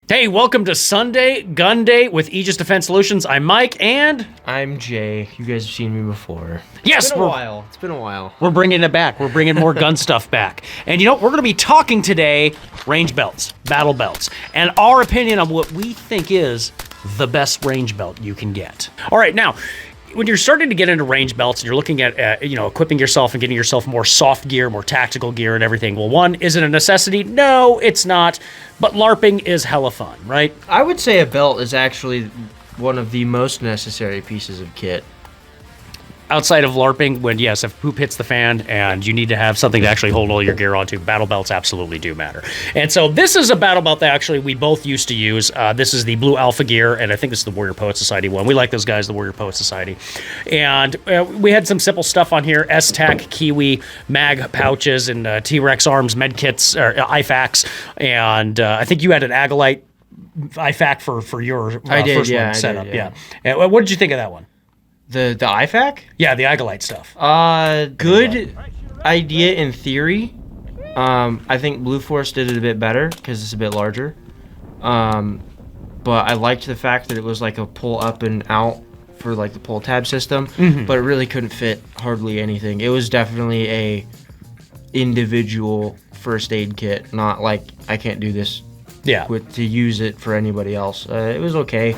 Hey, welcome to Sunday Gun Day with Aegis Defense Solutions. I'm Mike, and I'm Jay. You guys have seen me before. yes, It's been a while. We're bringing it back. We're bringing more gun stuff back. And you know, we're going to be talking today range belts, battle belts, and our opinion on what we think is the best range belt you can get. All right, now, when you're starting to get into range belts and you're looking at, equipping yourself and getting yourself more soft gear, more tactical gear and everything, well, one, is it a necessity? No, it's not. But LARPing is hella fun, right? I would say a belt is actually one of the most necessary pieces of kit. Outside of LARPing, when, yes, if poop hits the fan and you need to have something to actually hold all your gear onto, battle belts absolutely do matter. And so this is a battle belt that actually we both used to use. This is the Blue Alpha Gear, and I think this is the Warrior Poet Society one. We like those guys, the Warrior Poet Society. And we had some simple stuff on here, S-Tac, Kiwi, mag pouches, and T-Rex arms, med kits, or IFAKs, and I think you had an Agilite IFAK for your first one setup. Yeah. And what did you think of that one? The IFAK? Yeah, the Agilite stuff. Good idea in theory. I think Blue Force did it a bit better because it's a bit larger. But I liked the fact that it was like a pull up and out for like the pull tab system, but it really couldn't fit hardly anything. It was definitely a individual first aid kit, not like I can't do this to use it for anybody else. It was okay.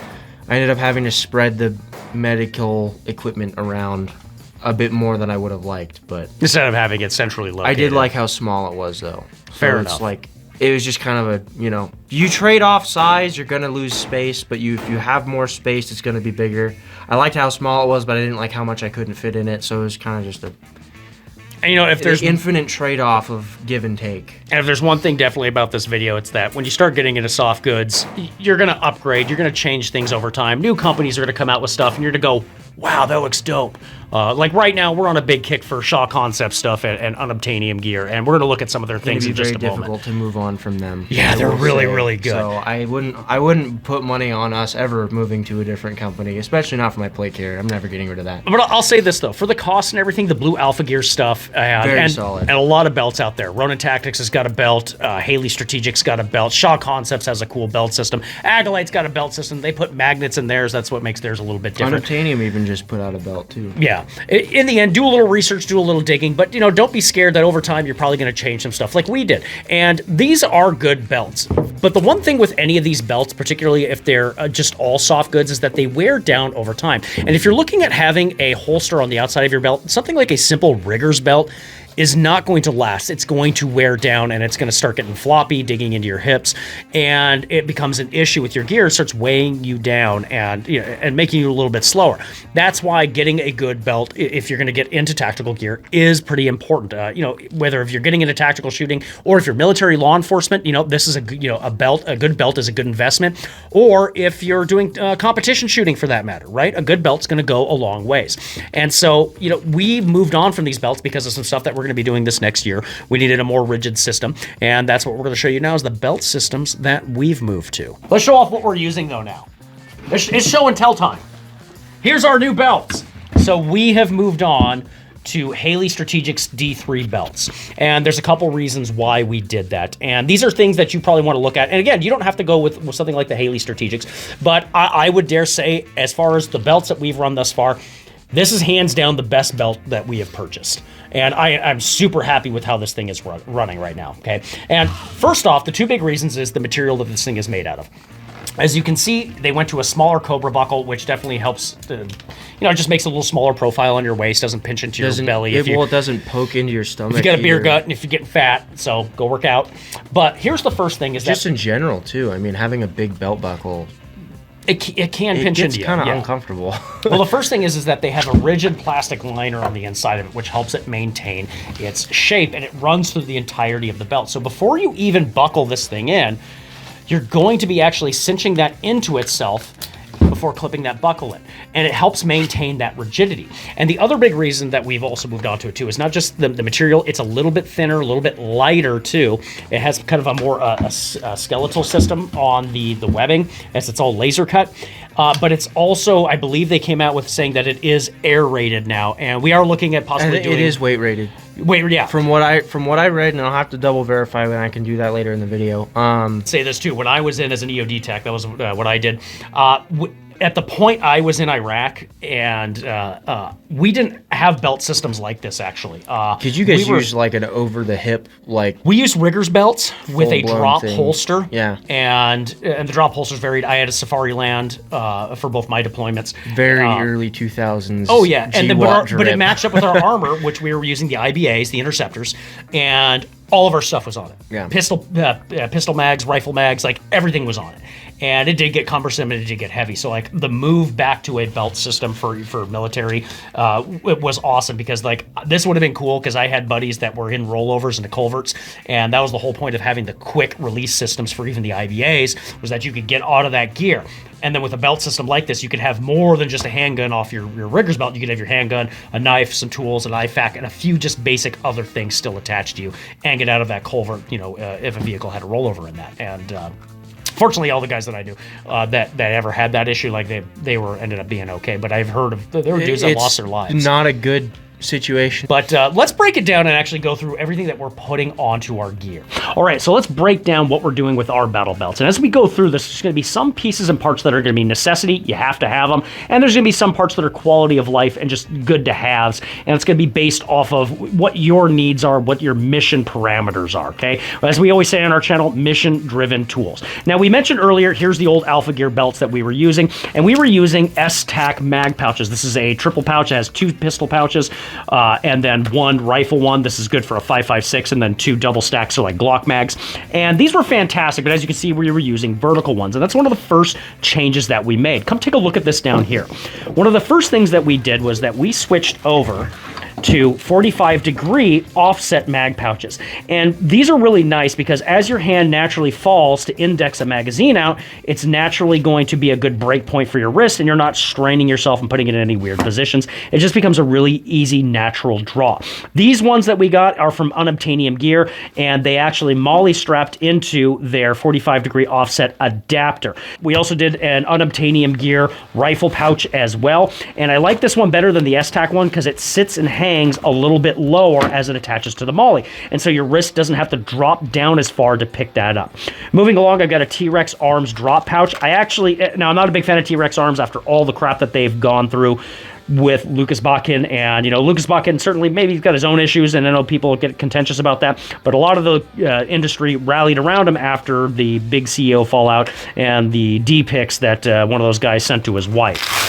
I ended up having to spread the medical equipment around a bit more than I would have liked, but instead of having it centrally located. I did like how small it was, though. Fair enough. It's like it was just kind of a, you trade off size, you're gonna lose space, but if you have more space, it's gonna be bigger. I liked how small it was, but I didn't like how much I couldn't fit in it, so it was kind of just if there's infinite trade-off of give and take. And if there's one thing definitely about this video, it's that when you start getting into soft goods, you're going to upgrade, you're going to change things over time. New companies are going to come out with stuff, and you're going to go, wow, that looks dope. Like right now, we're on a big kick for Shaw Concept stuff and unobtainium gear, and we're going to look at some of their things in just a moment. It's very difficult to move on from them. Yeah, they're really, really good. So I wouldn't put money on us ever moving to a different company, especially not for my plate carrier. I'm never getting rid of that. But I'll say this, though. For the cost and everything, the Blue Alpha Gear stuff, very solid. And a lot of belts out there. Ronin Tactics has got a belt. Haley Strategic's got a belt. Shaw Concepts has a cool belt system. Agilite's got a belt system. They put magnets in theirs. That's what makes theirs a little bit different. Unobtainium even just put out a belt, too. Yeah. In the end, do a little research, do a little digging, but, don't be scared that over time you're probably going to change some stuff like we did. And these are good belts. But the one thing with any of these belts, particularly if they're just all soft goods, is that they wear down over time. And if you're looking at having a holster on the outside of your belt, something like a simple Riggers belt is not going to last. It's going to wear down, and it's going to start getting floppy, digging into your hips, and it becomes an issue with your gear. It starts weighing you down and making you a little bit slower. That's why getting a good belt, if you're going to get into tactical gear, is pretty important. Whether if you're getting into tactical shooting or if you're military law enforcement, this is a belt. A good belt is a good investment. Or if you're doing competition shooting, for that matter, right? A good belt's going to go a long ways. And so, we've moved on from these belts because of some stuff that we're going to be doing this next year. We needed a more rigid system, and that's what we're going to show you now is the belt systems that we've moved to. Let's show off what we're using though now. It's show and tell time. Here's our new belts. So we have moved on to Haley Strategic's D3 belts. And there's a couple reasons why we did that. And these are things that you probably want to look at. And again, you don't have to go with something like the Haley Strategics, but I would dare say, as far as the belts that we've run thus far, this is hands down the best belt that we have purchased. And I'm super happy with how this thing is running right now, okay? And first off, the two big reasons is the material that this thing is made out of. As you can see, they went to a smaller Cobra buckle, which definitely helps, just makes a little smaller profile on your waist, doesn't pinch into your belly. It doesn't poke into your stomach. If you got a beer gut and if you're getting fat, so go work out. But here's the first thing is just in general, too. I mean, having a big belt buckle, it can pinch into you. It's kind of uncomfortable. Well, the first thing is that they have a rigid plastic liner on the inside of it, which helps it maintain its shape, and it runs through the entirety of the belt. So before you even buckle this thing in, you're going to be actually cinching that into itself before clipping that buckle in. And it helps maintain that rigidity. And the other big reason that we've also moved on to it too is not just the material, it's a little bit thinner, a little bit lighter too. It has kind of a more skeletal system on the webbing as it's all laser cut. But it's also, I believe they came out with saying that it is air rated now. And we are looking at possibly doing... It is weight rated. Wait, yeah. From what I read, and I'll have to double verify when I can do that later in the video. Say this too. When I was in as an EOD tech, that was what I did. At the point I was in Iraq, and we didn't have belt systems like this, actually. Could you guys use like an over-the-hip, like... We used riggers belts with a drop thing. Holster. Yeah. And the drop holsters varied. I had a Safari Land for both my deployments. Very early 2000s. Oh, yeah. And then, but it drip. matched up with our armor, which we were using the IBAs, the interceptors, and all of our stuff was on it. Yeah. Pistol mags, rifle mags, like everything was on it. And it did get cumbersome and it did get heavy. So like the move back to a belt system for military, it was awesome, because like this would have been cool because I had buddies that were in rollovers and the culverts, and that was the whole point of having the quick release systems for even the IBAs, was that you could get out of that gear. And then with a belt system like this, you could have more than just a handgun off your rigger's belt. You could have your handgun, a knife, some tools, an IFAK, and a few just basic other things still attached to you, and get out of that culvert, if a vehicle had a rollover in that. And fortunately, all the guys that I knew that ever had that issue, like they ended up being okay. But I've heard of there were dudes that lost their lives. Not a good situation. But let's break it down and actually go through everything that we're putting onto our gear. All right, so let's break down what we're doing with our battle belts. And as we go through this, there's going to be some pieces and parts that are going to be necessity. You have to have them. And there's going to be some parts that are quality of life and just good to haves. And it's going to be based off of what your needs are, what your mission parameters are, okay? As we always say on our channel, mission-driven tools. Now, we mentioned earlier, here's the old Alpha Gear belts that we were using. And we were using S-TAC mag pouches. This is a triple pouch. It has 2 pistol pouches. And then 1 rifle one. This is good for a 5.56, and then 2 double stacks, so like Glock mags. And these were fantastic, but as you can see, we were using vertical ones, and that's one of the first changes that we made. Come take a look at this down here. One of the first things that we did was that we switched over to 45-degree offset mag pouches. And these are really nice because as your hand naturally falls to index a magazine out, it's naturally going to be a good break point for your wrist, and you're not straining yourself and putting it in any weird positions. It just becomes a really easy, natural draw. These ones that we got are from Unobtainium Gear, and they actually MOLLE strapped into their 45-degree offset adapter. We also did an Unobtainium Gear rifle pouch as well, and I like this one better than the S-TAC one because it sits and hangs a little bit lower as it attaches to the MOLLE, and so your wrist doesn't have to drop down as far to pick that up. Moving along, I've got a T-Rex arms drop pouch. Now I'm not a big fan of T-Rex arms after all the crap that they've gone through with Lucas Bakken, and Lucas Bakken certainly maybe he's got his own issues, and I know people get contentious about that, but a lot of the industry rallied around him after the big CEO fallout and the D-pics that one of those guys sent to his wife.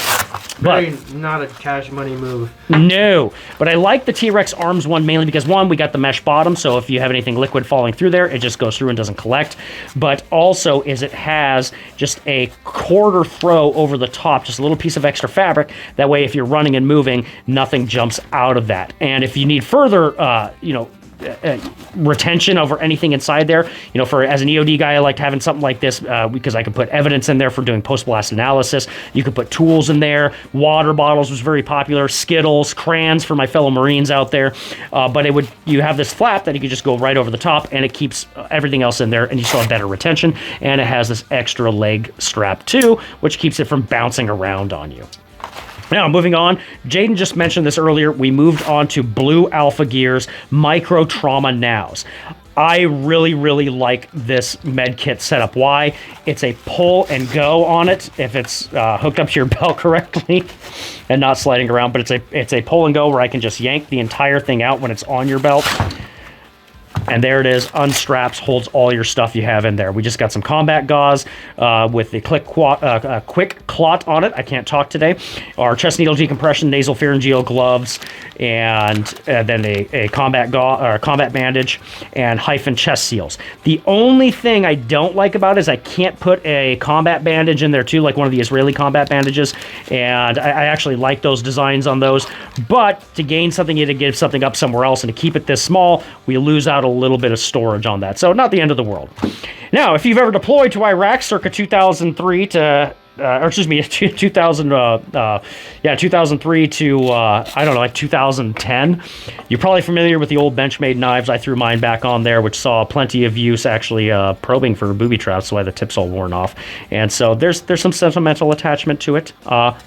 Very not a cash money move. No, but I like the T-Rex arms one mainly because, one, we got the mesh bottom, so if you have anything liquid falling through there, it just goes through and doesn't collect. But also is it has just a quarter throw over the top, just a little piece of extra fabric. That way, if you're running and moving, nothing jumps out of that. And if you need further, retention over anything inside there, as an EOD guy, I liked having something like this because I could put evidence in there for doing post-blast analysis. You could put tools in there. Water bottles was very popular. Skittles, crayons for my fellow Marines out there. But you have this flap that you could just go right over the top, and it keeps everything else in there, and you still have better retention. And it has this extra leg strap too, which keeps it from bouncing around on you. Now, moving on, Jaden just mentioned this earlier, we moved on to Blue Alpha Gear's Micro Trauma Nows. I really, really like this med kit setup. Why? It's a pull and go on it if it's hooked up to your belt correctly and not sliding around, but it's a pull and go where I can just yank the entire thing out when it's on your belt. And there it is, unstraps, holds all your stuff you have in there. We just got some combat gauze with the quick clot on it. I can't talk today. Our chest needle decompression, nasal pharyngeal gloves, and then a combat bandage and hyphen chest seals. The only thing I don't like about it is I can't put a combat bandage in there too, like one of the Israeli combat bandages. And I actually like those designs on those. But to gain something, you had to give something up somewhere else. And to keep it this small, we lose out a little bit of storage on that. So not the end of the world. Now, if you've ever deployed to Iraq circa 2003 to or excuse me, 2003 to, I don't know, like 2010. You're probably familiar with the old Benchmade knives. I threw mine back on there, which saw plenty of use actually probing for booby traps, so why the tip's all worn off. And so there's some sentimental attachment to it.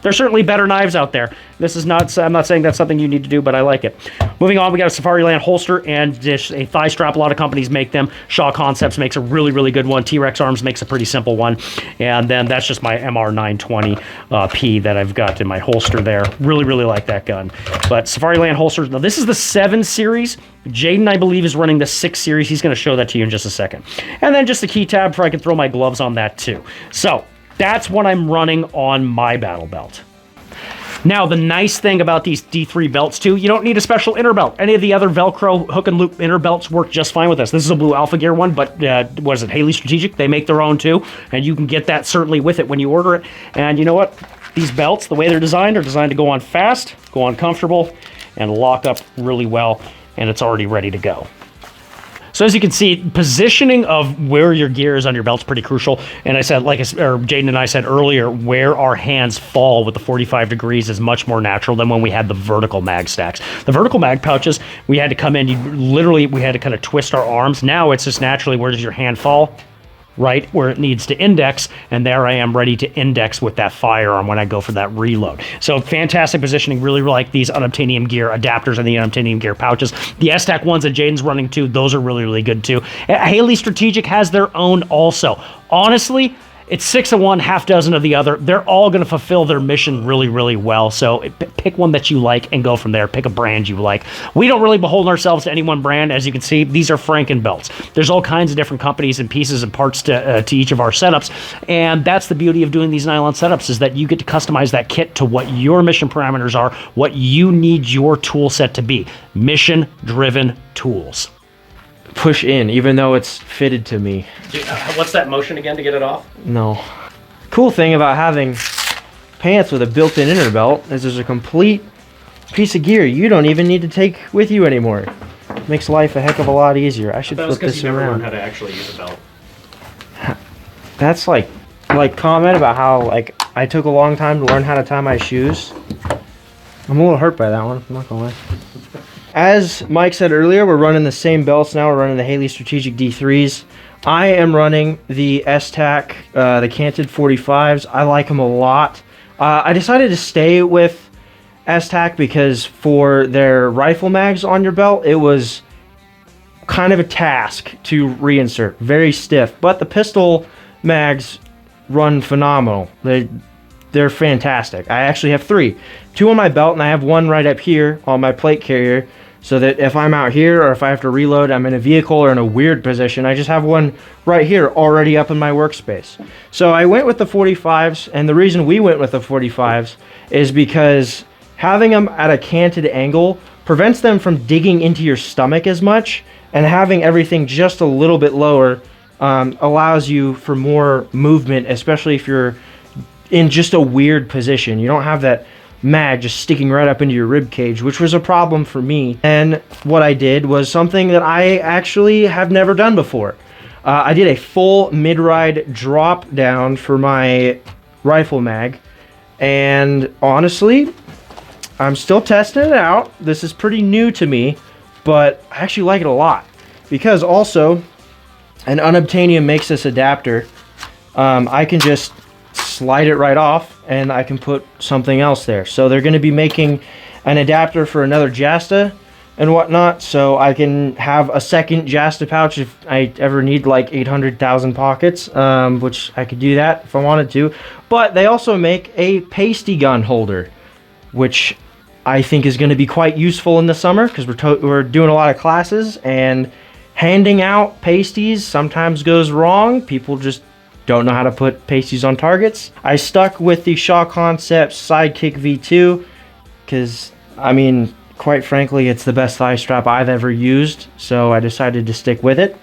There's certainly better knives out there. This is not, I'm not saying that's something you need to do, but I like it. Moving on, we got a Safariland holster and just a thigh strap. A lot of companies make them. Shaw Concepts makes a really, really good one. T-Rex Arms makes a pretty simple one. And then that's just my MR920P that I've got in my holster there. Really, really like that gun. But Safariland holsters, now this is the 7 series. Jaden, I believe, is running the 6 series. He's going to show that to you in just a second. And then just the key tab for I can throw my gloves on that too. So that's what I'm running on my battle belt. Now, the nice thing about these D3 belts, too, you don't need a special inner belt. Any of the other Velcro hook and loop inner belts work just fine with this. This is a Blue Alpha Gear one, but what is it, Haley Strategic? They make their own, too, and you can get that certainly with it when you order it. And you know what? These belts, the way they're designed to go on fast, go on comfortable, and lock up really well, and it's already ready to go. So as you can see, positioning of where your gear is on your belt's pretty crucial. And I said, Jaden and I said earlier, where our hands fall with the 45 degrees is much more natural than when we had the vertical mag stacks. The vertical mag pouches, we had to come in, we had to kind of twist our arms. Now it's just naturally, where does your hand fall? Right where it needs to index, and there I am ready to index with that firearm when I go for that reload. So fantastic positioning. Really like these unobtainium gear adapters and the unobtainium gear pouches. The S-Tac ones that Jaden's running too, those are really, really good too. Haley Strategic has their own also. Honestly, it's 6 of one, half dozen of the other. They're all going to fulfill their mission really, really well. So pick one that you like and go from there. Pick a brand you like. We don't really behold ourselves to any one brand. As you can see, these are Franken belts. There's all kinds of different companies and pieces and parts to each of our setups. And that's the beauty of doing these nylon setups, is that you get to customize that kit to what your mission parameters are, what you need your tool set to be. Mission-driven tools. Push in, even though it's fitted to me. What's that motion again to get it off? No. Cool thing about having pants with a built-in inner belt is there's a complete piece of gear you don't even need to take with you anymore. Makes life a heck of a lot easier. I should flip this around. Learned how to actually use a belt. That's like comment about how I took a long time to learn how to tie my shoes. I'm a little hurt by that one, I'm not gonna lie. As Mike said earlier, we're running the same belts now. We're running the Haley Strategic D3s. I am running the S-Tac, the canted 45s. I like them a lot. I decided to stay with S-Tac because for their rifle mags on your belt, it was kind of a task to reinsert. Very stiff. But the pistol mags run phenomenal. They're fantastic. I actually have 3. 2 on my belt, and I have 1 right up here on my plate carrier, so that if I'm out here or if I have to reload, I'm in a vehicle or in a weird position, I just have one right here already up in my workspace. So I went with the 45s, and the reason we went with the 45s is because having them at a canted angle prevents them from digging into your stomach as much, and having everything just a little bit lower allows you for more movement, especially if you're in just a weird position. You don't have that mag just sticking right up into your rib cage, which was a problem for me. And what I did was something that I actually have never done before. I did a full mid-ride drop down for my rifle mag, and honestly, I'm still testing it out. This is pretty new to me, but I actually like it a lot, because also an unobtainium makes this adapter. I can just slide it right off and I can put something else there. So they're going to be making an adapter for another Jasta and whatnot, so I can have a second Jasta pouch if I ever need like 800,000 pockets, which I could do that if I wanted to. But they also make a pasty gun holder, which I think is going to be quite useful in the summer, because we're doing a lot of classes, and handing out pasties sometimes goes wrong. People just don't know how to put pasties on targets. I stuck with the Shaw Concepts Sidekick V2 because, I mean, quite frankly, it's the best thigh strap I've ever used, so I decided to stick with it.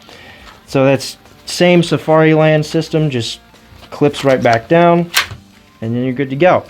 So that's same Safariland system, just clips right back down, and then you're good to go.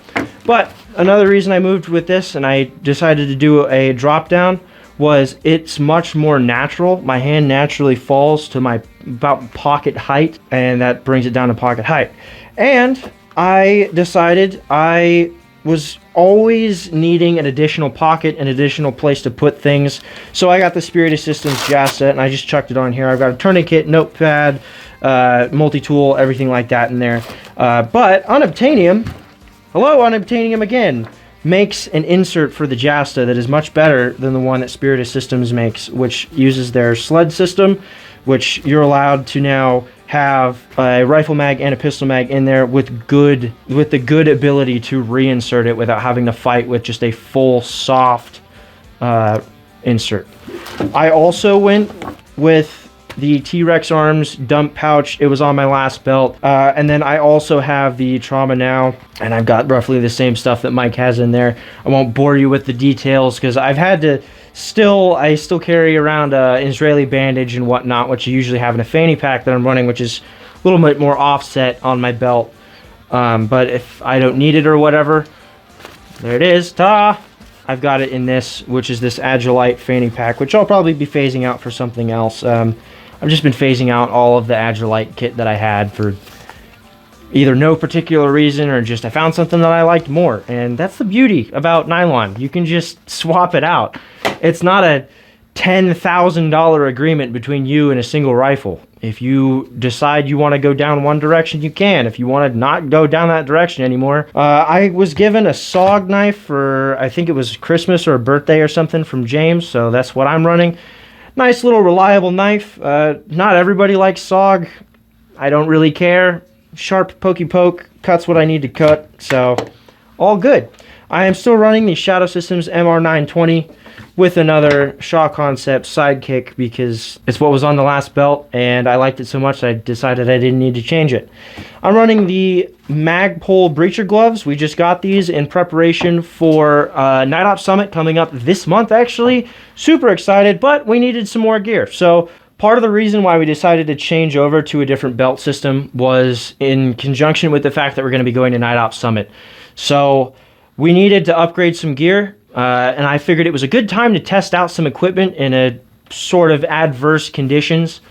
But another reason I moved with this and I decided to do a drop down was it's much more natural. My hand naturally falls to my about pocket height, and that brings it down to pocket height. And I decided I was always needing an additional pocket, an additional place to put things. So I got the Spirit Assistance jazz set, and I just chucked it on here. I've got a tourniquet, notepad, multi-tool, everything like that in there. But Unobtainium, hello Unobtainium again, makes an insert for the Jasta that is much better than the one that Spirit Systems makes, which uses their sled system, which you're allowed to now have a rifle mag and a pistol mag in there with the good ability to reinsert it without having to fight with just a full soft insert. I also went with the T-Rex Arms dump pouch. It was on my last belt. And then I also have the Trauma Now, and I've got roughly the same stuff that Mike has in there. I won't bore you with the details because I've had to I still carry around an Israeli bandage and whatnot, which you usually have in a fanny pack that I'm running, which is a little bit more offset on my belt. But if I don't need it or whatever, there it is. Ta! I've got it in this, which is this Agilite fanny pack, which I'll probably be phasing out for something else. I've just been phasing out all of the Agilite kit that I had for either no particular reason or just I found something that I liked more. And that's the beauty about nylon. You can just swap it out. It's not a $10,000 agreement between you and a single rifle. If you decide you want to go down one direction, you can. If you want to not go down that direction anymore. I was given a SOG knife for, I think it was Christmas or a birthday or something from James, so that's what I'm running. Nice little reliable knife. Not everybody likes SOG. I don't really care. Sharp pokey poke cuts what I need to cut, so all good. I am still running the Shadow Systems MR920 with another Shaw Concept sidekick because it's what was on the last belt and I liked it so much I decided I didn't need to change it. I'm running the Magpul Breacher gloves. We just got these in preparation for Night Ops Summit coming up this month actually. Super excited, but we needed some more gear. So part of the reason why we decided to change over to a different belt system was in conjunction with the fact that we're going to be going to Night Ops Summit. So we needed to upgrade some gear. And I figured it was a good time to test out some equipment in a sort of adverse conditions,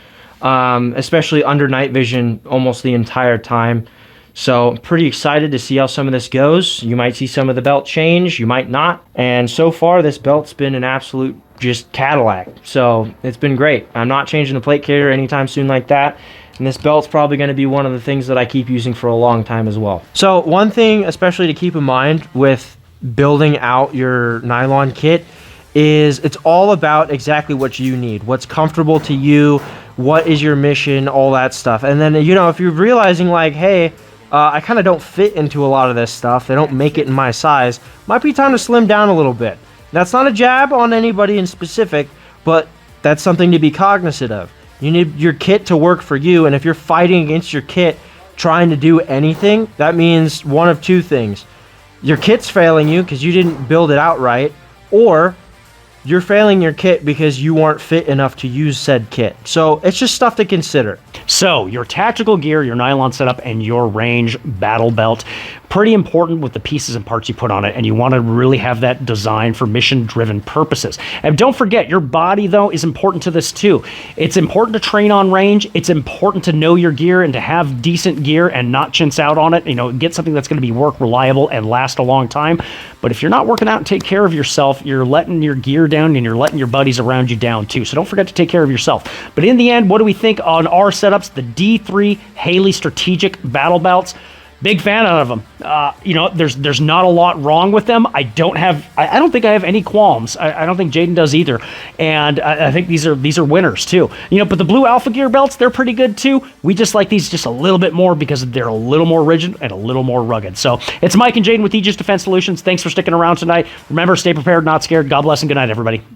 especially under night vision almost the entire time. So I'm pretty excited to see how some of this goes. You might see some of the belt change, you might not. And so far this belt's been an absolute just Cadillac. So it's been great. I'm not changing the plate carrier anytime soon like that. And this belt's probably going to be one of the things that I keep using for a long time as well. So one thing especially to keep in mind with building out your nylon kit is it's all about exactly what you need, what's comfortable to you, what is your mission, all that stuff. And then, you know, if you're realizing like, hey, I kind of don't fit into a lot of this stuff, they don't make it in my size, might be time to slim down a little bit. That's not a jab on anybody in specific, but that's something to be cognizant of. You need your kit to work for you, and if you're fighting against your kit trying to do anything, that means one of two things. Your kit's failing you because you didn't build it out right, or you're failing your kit because you weren't fit enough to use said kit. So it's just stuff to consider. So your tactical gear, your nylon setup, and your range battle belt, pretty important with the pieces and parts you put on it, and you want to really have that designed for mission-driven purposes. And don't forget, your body, though, is important to this, too. It's important to train on range. It's important to know your gear and to have decent gear and not chintz out on it. You know, get something that's going to be work reliable and last a long time. But if you're not working out and take care of yourself, you're letting your gear down and you're letting your buddies around you down, too. So don't forget to take care of yourself. But in the end, what do we think on our setups? The D3 Haley Strategic Battle Belts. Big fan of them. You know, there's not a lot wrong with them. I don't think I have any qualms. I don't think Jaden does either. And I think these are winners too. You know, but the blue Alpha Gear belts, they're pretty good too. We just like these just a little bit more because they're a little more rigid and a little more rugged. So it's Mike and Jaden with Aegis Defense Solutions. Thanks for sticking around tonight. Remember, stay prepared, not scared. God bless and good night, everybody.